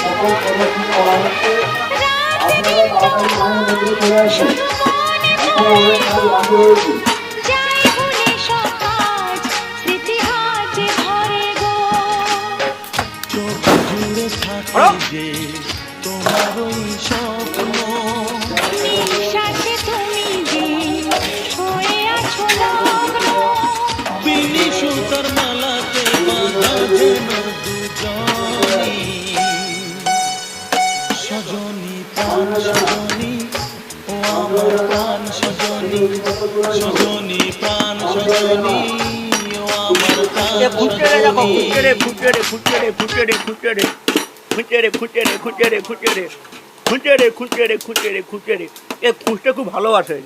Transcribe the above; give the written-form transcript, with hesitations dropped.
সকল কর্মসূচি করা হচ্ছে। আপনারা তাড়াতাড়ি মায়ের মন্দিরে চলে আসুন। এখন অনেক কাজ বাকি রয়েছে। তোমার ওই স্বপ্ন নিঃশ্বাসে তুমি যে হয়ে আছো লগ্ন, বিনি সুতার মালাতে বাঁধা যেন দুজনি, সজনী প্রাণ সজনী ও আমার প্রাণ সজনী, সজনী প্রাণ সজনী ও আমার প্রাণ খুঁজে রে খুঁজে রে খুঁজে রে খুঁজে রে খুঁজে রে খুঁজে রে খুঁজে রে খুঁজে রে খুঁজে রে খুঁজে রে খুঁজতে খুব ভালোবাসে।